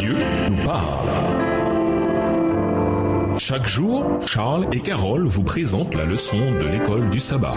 Dieu nous parle. Chaque jour, Charles et Carole vous présentent la leçon de l'école du sabbat.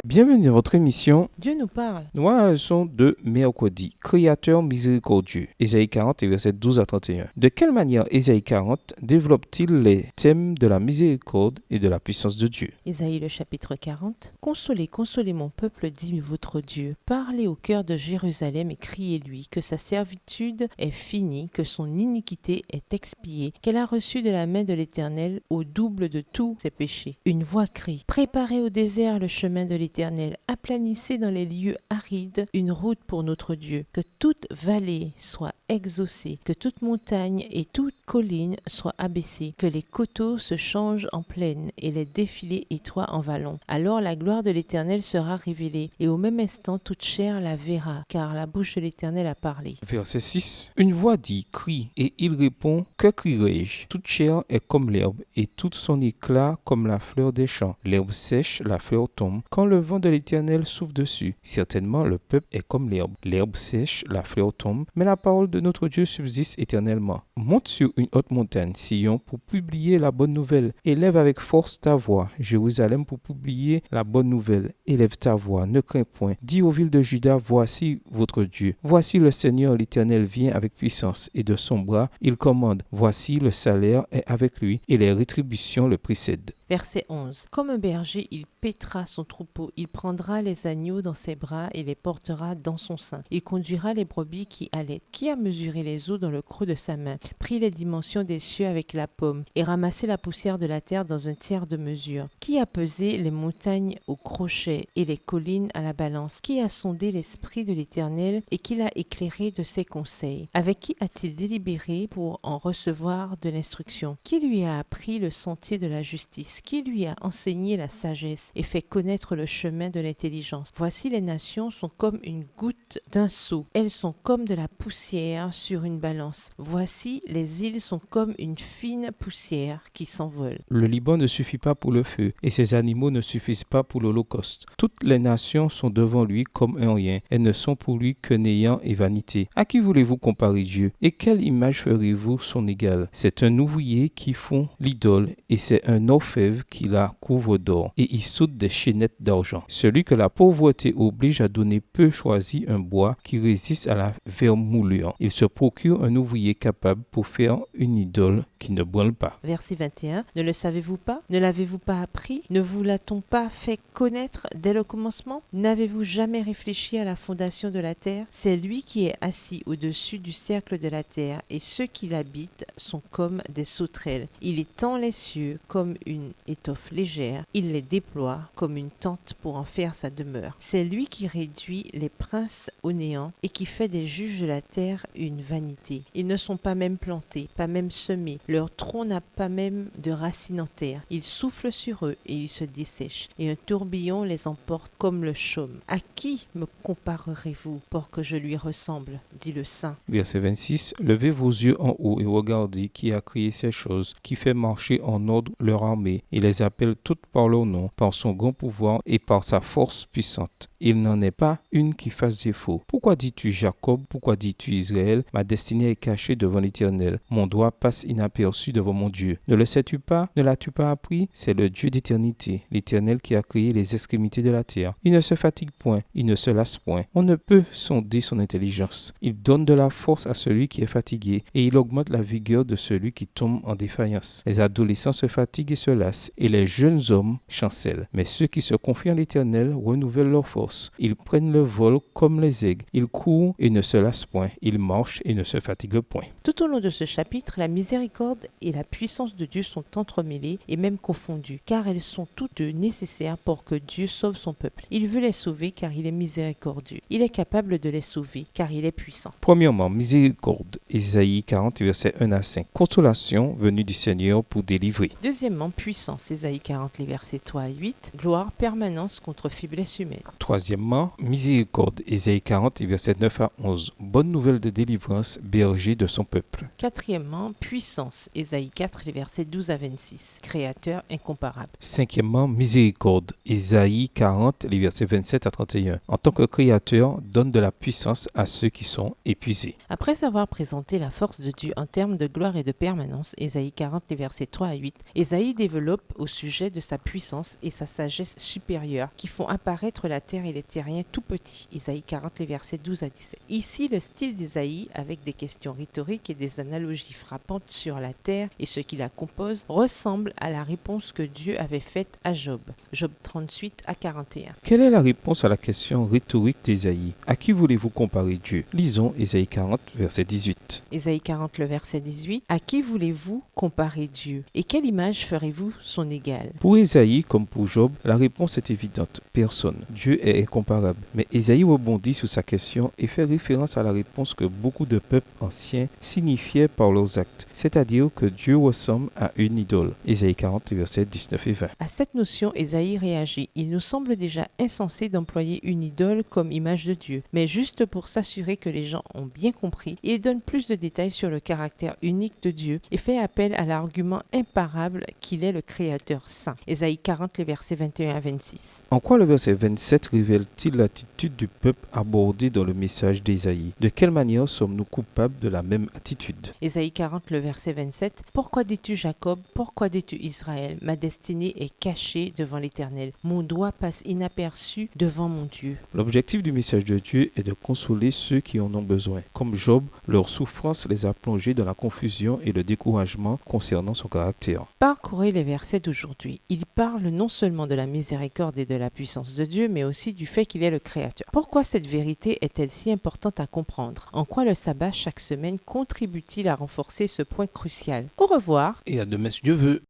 Bienvenue dans votre émission Dieu nous parle. Nous allons à la leçon de mercredi, Créateur miséricordieux, Ésaïe 40 et versets 12 à 31. De quelle manière Ésaïe 40 développe-t-il les thèmes de la miséricorde et de la puissance de Dieu? Ésaïe le chapitre 40. Consolez, consolez mon peuple, dit votre Dieu. Parlez au cœur de Jérusalem et criez-lui que sa servitude est finie, que son iniquité est expiée, qu'elle a reçu de la main de l'Éternel au double de tous ses péchés. Une voix crie, préparez au désert le chemin de l'Éternel. Aplanissez dans les lieux arides une route pour notre Dieu. Que toute vallée soit exaucée, que toute montagne et toute colline soient abaissées, que les coteaux se changent en plaine et les défilés étroits en vallons. Alors la gloire de l'Éternel sera révélée, et au même instant toute chair la verra, car la bouche de l'Éternel a parlé. Verset 6. Une voix dit, crie, et il répond, que crierai-je? Toute chair est comme l'herbe, et tout son éclat comme la fleur des champs. L'herbe sèche, la fleur tombe, quand le vent de l'Éternel souffle dessus. Certainement, le peuple est comme l'herbe. L'herbe sèche, la fleur tombe, mais la parole de notre Dieu subsiste éternellement. Monte sur une haute montagne, Sion, pour publier la bonne nouvelle. Élève avec force ta voix, Jérusalem, pour publier la bonne nouvelle. Élève ta voix, ne crains point. Dis aux villes de Juda, voici votre Dieu. Voici le Seigneur, l'Éternel vient avec puissance, et de son bras il commande. Voici le salaire est avec lui, et les rétributions le précèdent. Verset 11. Comme un berger, il paîtra son troupeau, il prendra les agneaux dans ses bras et les portera dans son sein. Il conduira les brebis qui allaitent. Qui a mesuré les eaux dans le creux de sa main, pris les dimensions des cieux avec la paume, et ramassé la poussière de la terre dans un tiers de mesure? Qui a pesé les montagnes au crochet et les collines à la balance? Qui a sondé l'esprit de l'Éternel et qui l'a éclairé de ses conseils? Avec qui a-t-il délibéré pour en recevoir de l'instruction? Qui lui a appris le sentier de la justice? Qui lui a enseigné la sagesse et fait connaître le chemin de l'intelligence? Voici les nations sont comme une goutte d'un seau. Elles sont comme de la poussière sur une balance. Voici les îles sont comme une fine poussière qui s'envole. Le Liban ne suffit pas pour le feu, et ses animaux ne suffisent pas pour l'holocauste. Toutes les nations sont devant lui comme un rien. Elles ne sont pour lui que néant et vanité. À qui voulez-vous comparer Dieu? Et quelle image ferez-vous son égal? C'est un ouvrier qui fond l'idole, et c'est un orfèvre qui la couvre d'or, et y saute des chaînettes d'argent. Celui que la pauvreté oblige à donner peu choisit un bois qui résiste à la vermoulure. Il se procure un ouvrier capable pour faire une idole qui ne brûle pas. Verset 21. Ne le savez-vous pas? Ne l'avez-vous pas appris? Ne vous l'a-t-on pas fait connaître dès le commencement? N'avez-vous jamais réfléchi à la fondation de la terre? C'est lui qui est assis au-dessus du cercle de la terre, et ceux qui l'habitent sont comme des sauterelles. Il étend les cieux comme une étoffe légère, il les déploie comme une tente pour en faire sa demeure. C'est lui qui réduit les princes au néant et qui fait des juges de la terre une vanité. Ils ne sont pas même plantés, pas même semés, leur tronc n'a pas même de racines en terre. Il souffle sur eux et ils se dessèchent, et un tourbillon les emporte comme le chaume. À qui me comparerez-vous pour que je lui ressemble? Dit le Saint. Verset 26. Levez vos yeux en haut et regardez qui a créé ces choses, qui fait marcher en ordre leur armée, et les appelle toutes par leur nom, par son grand pouvoir et par sa force puissante. Il n'en est pas une qui fasse défaut. Pourquoi dis-tu Jacob? Pourquoi dis-tu Israël? Ma destinée est cachée devant l'Éternel. Mon doigt passe inaperçu devant mon Dieu. Ne le sais-tu pas? Ne l'as-tu pas appris? C'est le Dieu d'éternité, l'Éternel qui a créé les extrémités de la terre. Il ne se fatigue point, il ne se lasse point. On ne peut sonder son intelligence. Il donne de la force à celui qui est fatigué, et il augmente la vigueur de celui qui tombe en défaillance. Les adolescents se fatiguent et se lassent, et les jeunes hommes chancellent. Mais ceux qui se confient en l'Éternel renouvellent leur force. Ils prennent le vol comme les aigles. Ils courent et ne se lassent point. Ils marchent et ne se fatiguent point. Tout au long de ce chapitre, la miséricorde et la puissance de Dieu sont entremêlées et même confondues, car elles sont toutes deux nécessaires pour que Dieu sauve son peuple. Il veut les sauver car il est miséricordieux. Il est capable de les sauver car il est puissant. Premièrement, miséricorde. Ésaïe 40, versets 1 à 5. Consolation venue du Seigneur pour délivrer. Deuxièmement, puissance. Ésaïe 40, les versets 3 à 8. Gloire, permanence contre faiblesse humaine. Troisièmement, miséricorde, Ésaïe 40, versets 9 à 11. Bonne nouvelle de délivrance, berger de son peuple. Quatrièmement, puissance, Ésaïe 4, les versets 12 à 26. Créateur incomparable. Cinquièmement, miséricorde, Ésaïe 40, les versets 27 à 31. En tant que créateur, donne de la puissance à ceux qui sont épuisés. Après avoir présenté la force de Dieu en termes de gloire et de permanence, Ésaïe 40, les versets 3 à 8, Ésaïe développe au sujet de sa puissance et sa sagesse supérieure qui font apparaître la terre et les terriens tout petits. Ésaïe 40, les versets 12 à 17. Ici, le style d'Ésaïe, avec des questions rhétoriques et des analogies frappantes sur la terre et ce qui la compose, ressemble à la réponse que Dieu avait faite à Job. Job 38 à 41. Quelle est la réponse à la question rhétorique d'Ésaïe? À qui voulez-vous comparer Dieu? Lisons Ésaïe 40, verset 18. Ésaïe 40, le verset 18. À qui voulez-vous comparer Dieu? Et quelle image ferez-vous son égal? Pour Ésaïe, comme pour Job, la réponse est évidente. Personne. Dieu est incomparable. Mais Ésaïe rebondit sur sa question et fait référence à la réponse que beaucoup de peuples anciens signifiaient par leurs actes, c'est-à-dire que Dieu ressemble à une idole. Ésaïe 40, versets 19 et 20. À cette notion, Ésaïe réagit. Il nous semble déjà insensé d'employer une idole comme image de Dieu. Mais juste pour s'assurer que les gens ont bien compris, il donne plus de détails sur le caractère unique de Dieu et fait appel à l'argument imparable qu'il est le Créateur saint. Ésaïe 40, les versets 21 à 26. En quoi le verset 27 révèle-t-il l'attitude du peuple abordée dans le message d'Ésaïe? De quelle manière sommes-nous coupables de la même attitude? Ésaïe 40, le verset 27. Pourquoi dis-tu Jacob? Pourquoi dis-tu Israël? Ma destinée est cachée devant l'Éternel. Mon doigt passe inaperçu devant mon Dieu. L'objectif du message de Dieu est de consoler ceux qui en ont besoin. Comme Job, leur souffrance les a plongés dans la confusion et le découragement concernant son caractère. Parcourez les versets d'aujourd'hui. Il parle non seulement de la miséricorde et de la puissance de Dieu, mais aussi du fait qu'il est le Créateur. Pourquoi cette vérité est-elle si importante à comprendre? En quoi le sabbat chaque semaine contribue-t-il à renforcer ce point crucial? Au revoir. Et à demain si Dieu veut.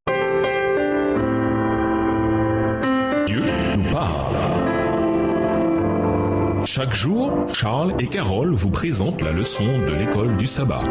Dieu nous parle. Chaque jour, Charles et Carole vous présentent la leçon de l'école du sabbat.